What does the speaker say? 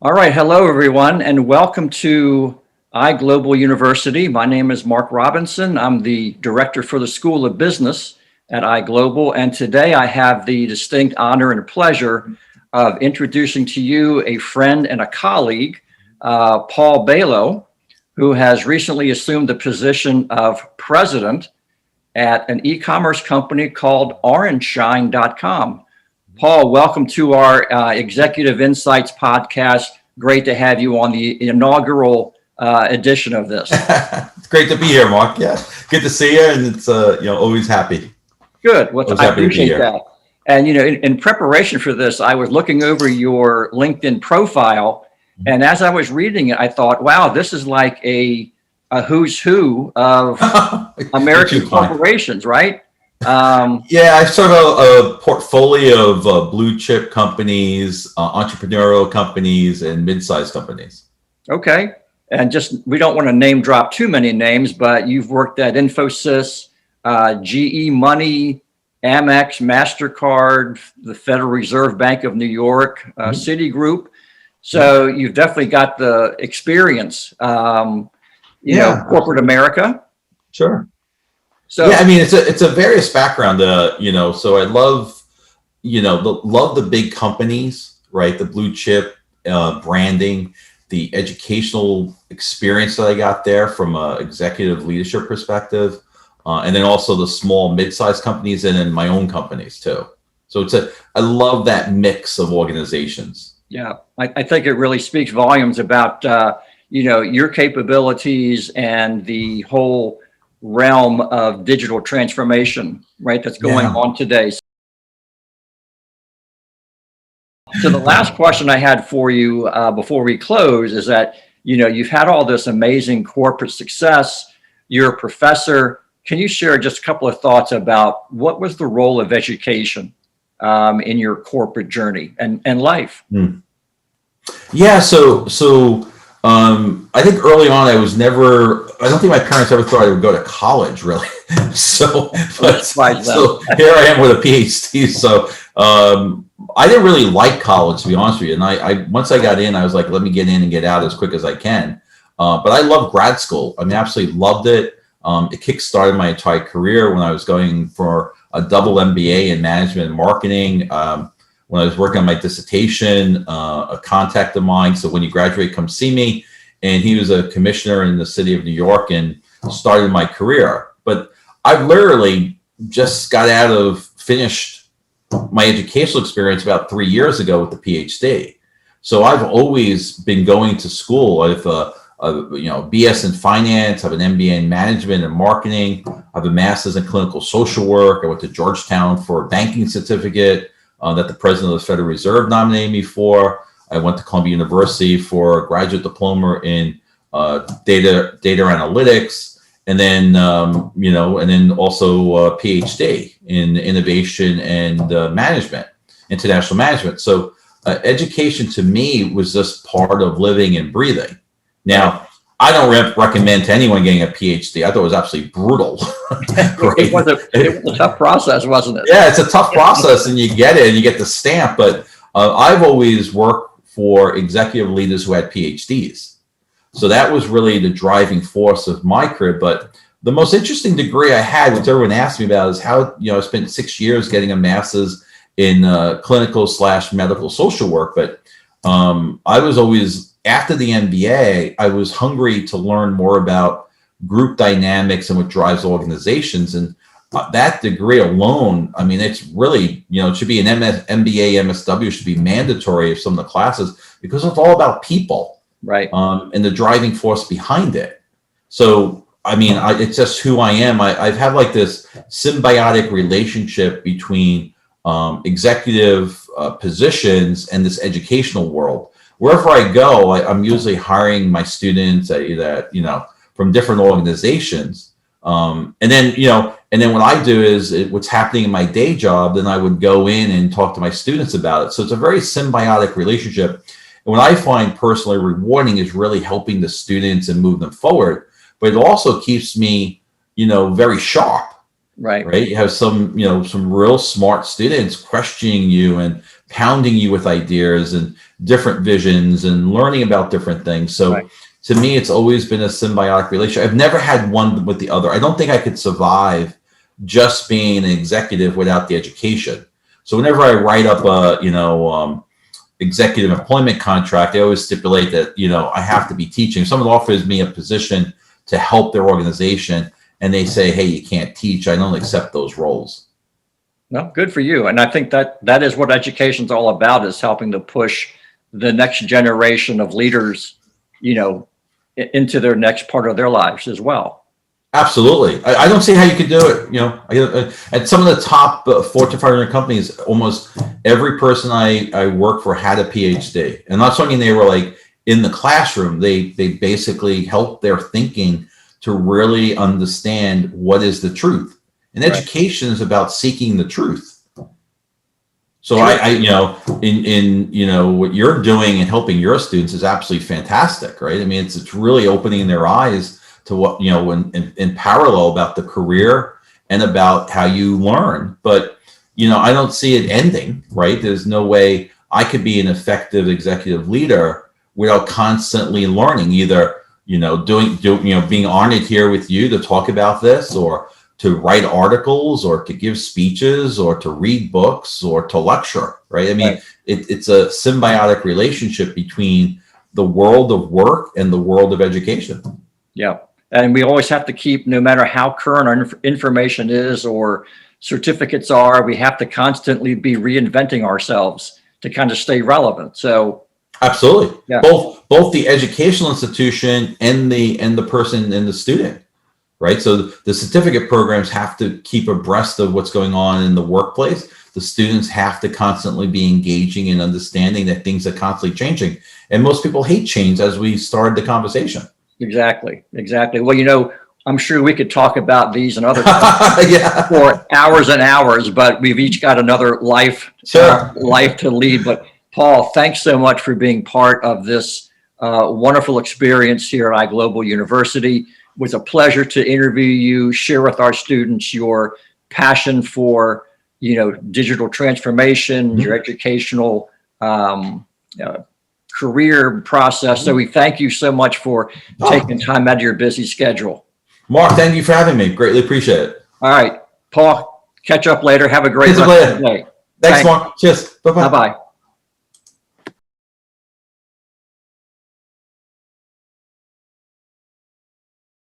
All right, hello everyone, and welcome to iGlobal University. My name is Mark Robinson. I'm the director for the School of Business at iGlobal, and today I have the distinct honor and pleasure of introducing to you a friend and a colleague, Paul Bailo, who has recently assumed the position of president at an e-commerce company called orangeshine.com. Paul, welcome to our Executive Insights podcast. Great to have you on the inaugural edition of this. It's great to be here, Mark. Yeah, good to see you, and it's always happy. Good. Well, I appreciate that. And in preparation for this, I was looking over your LinkedIn profile, and as I was reading it, I thought, wow, this is like a who's who of American corporations, right? Yeah, I sort of a portfolio of blue chip companies, entrepreneurial companies, and mid-sized companies. Okay. And we don't want to name drop too many names, but you've worked at Infosys, GE Money, Amex, MasterCard, the Federal Reserve Bank of New York, Citigroup. So you've definitely got the experience, corporate America. Sure. So yeah, I mean, it's a various background, so I love, love the big companies, right? The blue chip branding, the educational experience that I got there from an executive leadership perspective, and then also the small mid-sized companies and then my own companies too. So I love that mix of organizations. Yeah, I think it really speaks volumes about, your capabilities and the whole realm of digital transformation, right, that's going on today. So the last question I had for you before we close is that, you've had all this amazing corporate success. You're a professor. Can you share just a couple of thoughts about what was the role of education in your corporate journey and life? Yeah, so I think early on I don't think my parents ever thought I would go to college, really. so here I am with a PhD. So I didn't really like college, to be honest with you. And I once I got in, I was like, let me get in and get out as quick as I can. But I loved grad school. I mean, absolutely loved it. It kickstarted my entire career when I was going for a double MBA in management and marketing. When I was working on my dissertation, a contact of mine, so when you graduate, come see me. And he was a commissioner in the city of New York and started my career. But I literally just finished my educational experience about 3 years ago with the PhD. So I've always been going to school. I have a BS in finance, I have an MBA in management and marketing, I have a master's in clinical social work. I went to Georgetown for a banking certificate that the president of the Federal Reserve nominated me for. I went to Columbia University for a graduate diploma in data analytics, and then and then also a PhD in innovation and management, international management. So education to me was just part of living and breathing. Now, I don't recommend to anyone getting a PhD. I thought it was absolutely brutal. Right? It was a tough process, wasn't it? Yeah, it's a tough process, and you get it, and you get the stamp. But I've always worked for executive leaders who had PhDs. So that was really the driving force of my career. But the most interesting degree I had, which everyone asked me about, is how, I spent 6 years getting a master's in clinical/medical social work. But I was always, after the MBA, I was hungry to learn more about group dynamics and what drives organizations. And that degree alone, I mean, it's really, it should be an MBA, MSW should be mandatory of some of the classes because it's all about people, right? And the driving force behind it. So, I mean, it's just who I am. I've had like this symbiotic relationship between executive positions and this educational world. Wherever I go, I'm usually hiring my students from different organizations. And then what I do is what's happening in my day job, then I would go in and talk to my students about it. So it's a very symbiotic relationship. And what I find personally rewarding is really helping the students and move them forward. But it also keeps me, very sharp. Right. Right. You have some, some real smart students questioning you and pounding you with ideas and different visions and learning about different things. So Right. to me, it's always been a symbiotic relationship. I've never had one with the other. I don't think I could survive just being an executive without the education. So whenever I write up a, executive employment contract, I always stipulate that, I have to be teaching. If someone offers me a position to help their organization and they say, hey, you can't teach, I don't accept those roles. No, good for you. And I think that is what education is all about, is helping to push the next generation of leaders, into their next part of their lives as well. Absolutely. I don't see how you could do it. At some of the top Fortune 500 companies, almost every person I work for had a PhD. And not something they were like in the classroom. They basically helped their thinking to really understand what is the truth. And education is about seeking the truth. So Sure. in what you're doing and helping your students is absolutely fantastic, right? I mean, it's really opening their eyes to what, in parallel about the career and about how you learn. But, I don't see it ending, right? There's no way I could be an effective executive leader without constantly learning, either, being honored here with you to talk about this, or to write articles, or to give speeches, or to read books, or to lecture, right? I mean, it's a symbiotic relationship between the world of work and the world of education. Yeah. And we always have to keep, no matter how current our information is or certificates are, we have to constantly be reinventing ourselves to kind of stay relevant. So absolutely. Yeah. Both the educational institution and the person and the student, right? So the certificate programs have to keep abreast of what's going on in the workplace. The students have to constantly be engaging and understanding that things are constantly changing. And most people hate change, as we started the conversation. Exactly. Well, I'm sure we could talk about these and other topics for hours and hours, but we've each got another life to lead. But Paul, thanks so much for being part of this wonderful experience here at iGlobal University. It was a pleasure to interview you, share with our students your passion for, digital transformation, your educational career process. So we thank you so much for taking time out of your busy schedule. Mark, thank you for having me. Greatly appreciate it. All right, Paul, catch up later. Have a great rest of the day. Thanks, Mark. Cheers. Bye-bye. Bye-bye.